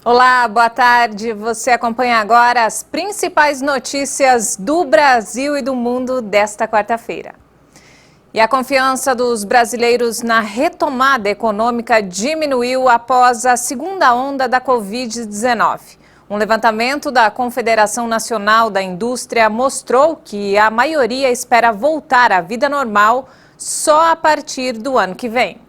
Olá, boa tarde. Você acompanha agora as principais notícias do Brasil e do mundo desta quarta-feira. E a confiança dos brasileiros na retomada econômica diminuiu após a segunda onda da Covid-19. Um levantamento da Confederação Nacional da Indústria mostrou que a maioria espera voltar à vida normal só a partir do ano que vem.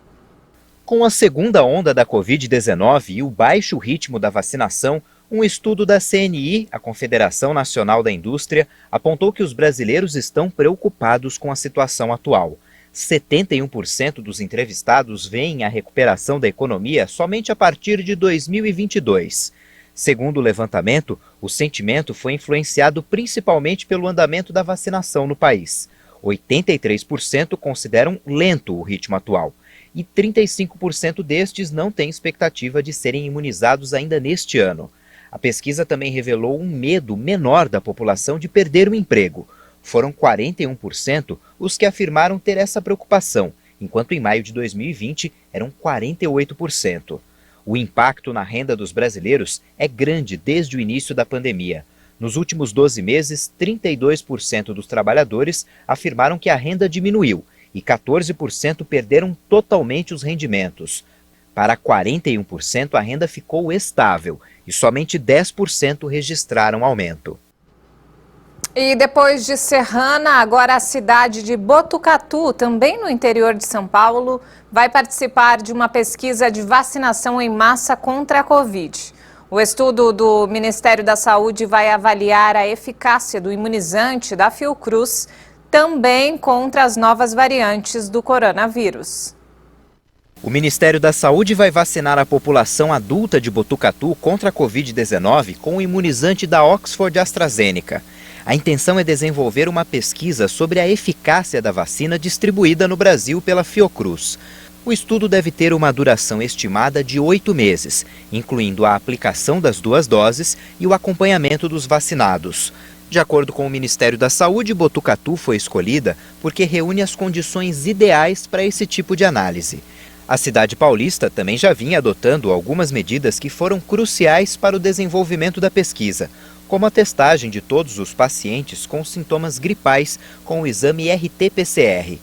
Com a segunda onda da Covid-19 e o baixo ritmo da vacinação, um estudo da CNI, a Confederação Nacional da Indústria, apontou que os brasileiros estão preocupados com a situação atual. 71% dos entrevistados veem a recuperação da economia somente a partir de 2022. Segundo o levantamento, o sentimento foi influenciado principalmente pelo andamento da vacinação no país. 83% consideram lento o ritmo atual. E 35% destes não têm expectativa de serem imunizados ainda neste ano. A pesquisa também revelou um medo menor da população de perder o emprego. Foram 41% os que afirmaram ter essa preocupação, enquanto em maio de 2020 eram 48%. O impacto na renda dos brasileiros é grande desde o início da pandemia. Nos últimos 12 meses, 32% dos trabalhadores afirmaram que a renda diminuiu, e 14% perderam totalmente os rendimentos. Para 41%, a renda ficou estável e somente 10% registraram aumento. E depois de Serrana, agora a cidade de Botucatu, também no interior de São Paulo, vai participar de uma pesquisa de vacinação em massa contra a Covid. O estudo do Ministério da Saúde vai avaliar a eficácia do imunizante da Fiocruz também contra as novas variantes do coronavírus. O Ministério da Saúde vai vacinar a população adulta de Botucatu contra a Covid-19 com o imunizante da Oxford AstraZeneca. A intenção é desenvolver uma pesquisa sobre a eficácia da vacina distribuída no Brasil pela Fiocruz. O estudo deve ter uma duração estimada de 8 meses, incluindo a aplicação das 2 doses e o acompanhamento dos vacinados. De acordo com o Ministério da Saúde, Botucatu foi escolhida porque reúne as condições ideais para esse tipo de análise. A cidade paulista também já vinha adotando algumas medidas que foram cruciais para o desenvolvimento da pesquisa, como a testagem de todos os pacientes com sintomas gripais com o exame RT-PCR.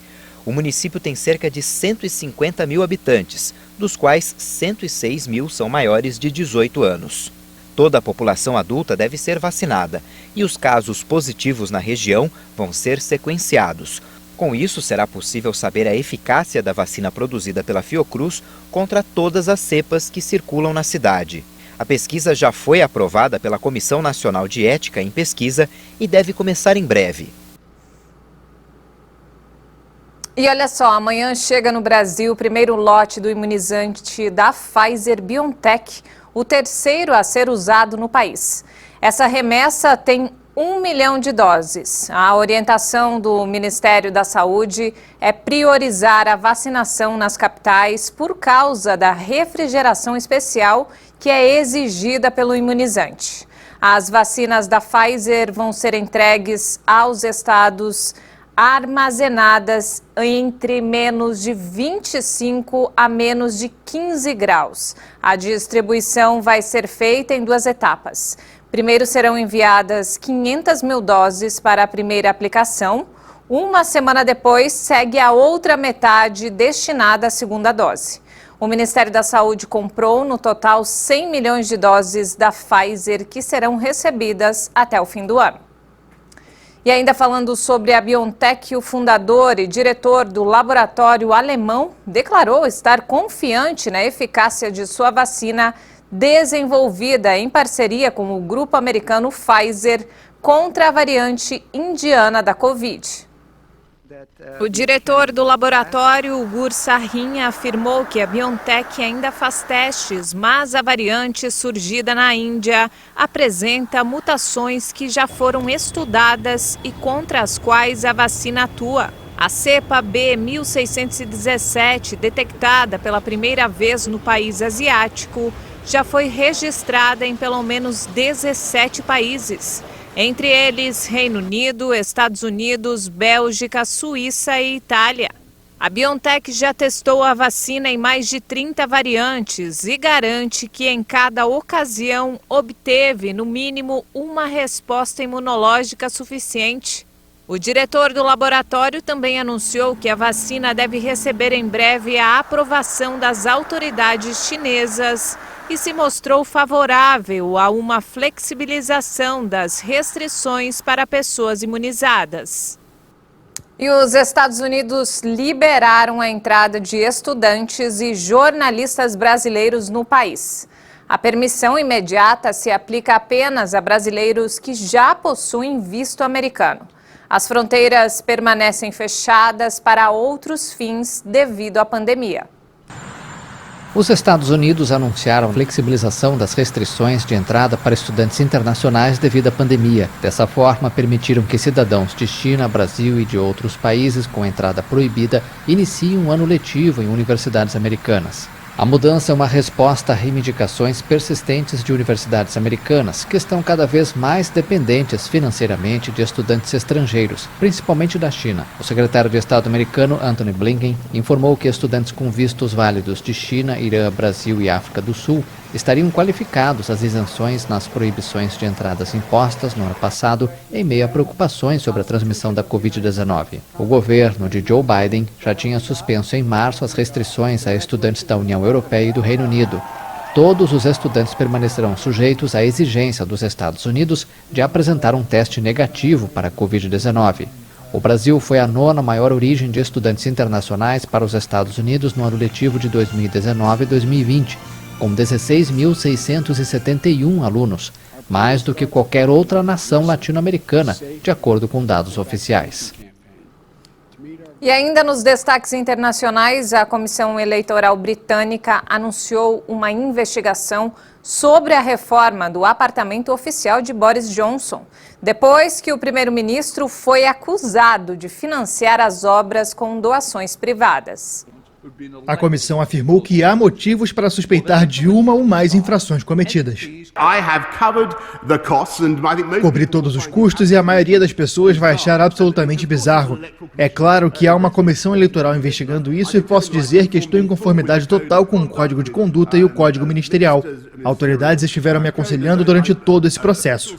O município tem cerca de 150 mil habitantes, dos quais 106 mil são maiores de 18 anos. Toda a população adulta deve ser vacinada e os casos positivos na região vão ser sequenciados. Com isso, será possível saber a eficácia da vacina produzida pela Fiocruz contra todas as cepas que circulam na cidade. A pesquisa já foi aprovada pela Comissão Nacional de Ética em Pesquisa e deve começar em breve. E olha só, amanhã chega no Brasil o primeiro lote do imunizante da Pfizer-BioNTech, o terceiro a ser usado no país. Essa remessa tem 1 milhão de doses. A orientação do Ministério da Saúde é priorizar a vacinação nas capitais por causa da refrigeração especial que é exigida pelo imunizante. As vacinas da Pfizer vão ser entregues aos estados armazenadas entre menos de 25 a menos de 15 graus. A distribuição vai ser feita em 2 etapas. Primeiro serão enviadas 500 mil doses para a primeira aplicação. Uma semana depois, segue a outra metade destinada à segunda dose. O Ministério da Saúde comprou, no total, 100 milhões de doses da Pfizer que serão recebidas até o fim do ano. E ainda falando sobre a BioNTech, o fundador e diretor do laboratório alemão declarou estar confiante na eficácia de sua vacina desenvolvida em parceria com o grupo americano Pfizer contra a variante indiana da Covid. O diretor do laboratório, Ugur Sahin, afirmou que a BioNTech ainda faz testes, mas a variante surgida na Índia apresenta mutações que já foram estudadas e contra as quais a vacina atua. A cepa B1617, detectada pela primeira vez no país asiático, já foi registrada em pelo menos 17 países. Entre eles, Reino Unido, Estados Unidos, Bélgica, Suíça e Itália. A BioNTech já testou a vacina em mais de 30 variantes e garante que em cada ocasião obteve, no mínimo, uma resposta imunológica suficiente. O diretor do laboratório também anunciou que a vacina deve receber em breve a aprovação das autoridades chinesas e se mostrou favorável a uma flexibilização das restrições para pessoas imunizadas. E os Estados Unidos liberaram a entrada de estudantes e jornalistas brasileiros no país. A permissão imediata se aplica apenas a brasileiros que já possuem visto americano. As fronteiras permanecem fechadas para outros fins devido à pandemia. Os Estados Unidos anunciaram a flexibilização das restrições de entrada para estudantes internacionais devido à pandemia. Dessa forma, permitiram que cidadãos de China, Brasil e de outros países com entrada proibida iniciem um ano letivo em universidades americanas. A mudança é uma resposta a reivindicações persistentes de universidades americanas, que estão cada vez mais dependentes financeiramente de estudantes estrangeiros, principalmente da China. O secretário de Estado americano, Antony Blinken, informou que estudantes com vistos válidos de China, Irã, Brasil e África do Sul estariam qualificados às isenções nas proibições de entradas impostas no ano passado, em meio a preocupações sobre a transmissão da Covid-19. O governo de Joe Biden já tinha suspenso em março as restrições a estudantes da União Europeia e do Reino Unido. Todos os estudantes permanecerão sujeitos à exigência dos Estados Unidos de apresentar um teste negativo para a Covid-19. O Brasil foi a 9ª maior origem de estudantes internacionais para os Estados Unidos no ano letivo de 2019 e 2020, com 16.671 alunos, mais do que qualquer outra nação latino-americana, de acordo com dados oficiais. E ainda nos destaques internacionais, a Comissão Eleitoral Britânica anunciou uma investigação sobre a reforma do apartamento oficial de Boris Johnson, depois que o primeiro-ministro foi acusado de financiar as obras com doações privadas. A comissão afirmou que há motivos para suspeitar de uma ou mais infrações cometidas. Cobri todos os custos e a maioria das pessoas vai achar absolutamente bizarro. É claro que há uma comissão eleitoral investigando isso e posso dizer que estou em conformidade total com o Código de Conduta e o Código Ministerial. Autoridades estiveram me aconselhando durante todo esse processo.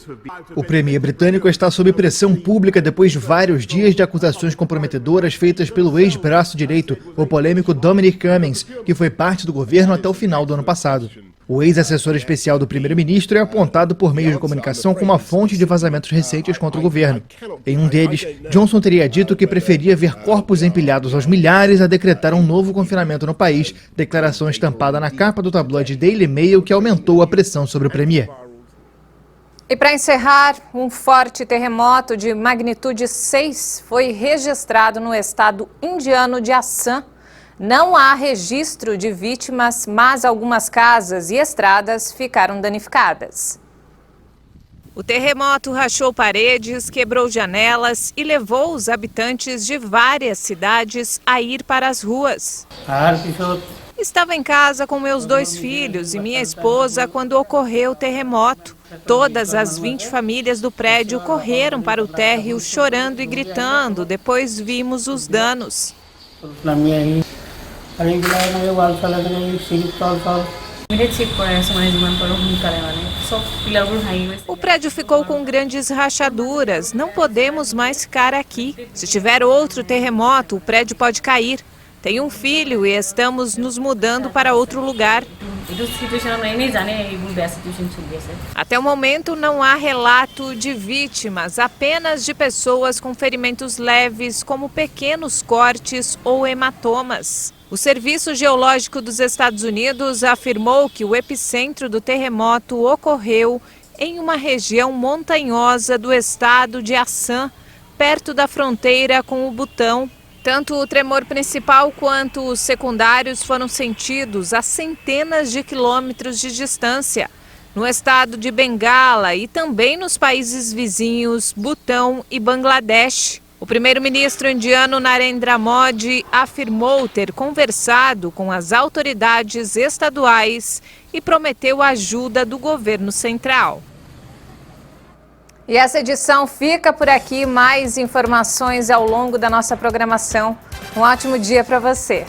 O premier britânico está sob pressão pública depois de vários dias de acusações comprometedoras feitas pelo ex-braço direito, o polêmico Dominic Cummings, que foi parte do governo até o final do ano passado. O ex-assessor especial do primeiro-ministro é apontado por meios de comunicação como uma fonte de vazamentos recentes contra o governo. Em um deles, Johnson teria dito que preferia ver corpos empilhados aos milhares a decretar um novo confinamento no país, declaração estampada na capa do tabloide Daily Mail que aumentou a pressão sobre o premier. E para encerrar, um forte terremoto de magnitude 6 foi registrado no estado indiano de Assam. Não há registro de vítimas, mas algumas casas e estradas ficaram danificadas. O terremoto rachou paredes, quebrou janelas e levou os habitantes de várias cidades a ir para as ruas. Estava em casa com meus 2 filhos e minha esposa quando ocorreu o terremoto. Todas as 20 famílias do prédio correram para o térreo chorando e gritando. Depois vimos os danos. O prédio ficou com grandes rachaduras. Não podemos mais ficar aqui. Se tiver outro terremoto, o prédio pode cair. Tenho um filho e estamos nos mudando para outro lugar. Até o momento não há relato de vítimas, apenas de pessoas com ferimentos leves, como pequenos cortes ou hematomas. O Serviço Geológico dos Estados Unidos afirmou que o epicentro do terremoto ocorreu em uma região montanhosa do estado de Assam, perto da fronteira com o Butão. Tanto o tremor principal quanto os secundários foram sentidos a centenas de quilômetros de distância, no estado de Bengala e também nos países vizinhos Butão e Bangladesh. O primeiro-ministro indiano Narendra Modi afirmou ter conversado com as autoridades estaduais e prometeu ajuda do governo central. E essa edição fica por aqui. Mais informações ao longo da nossa programação. Um ótimo dia para você.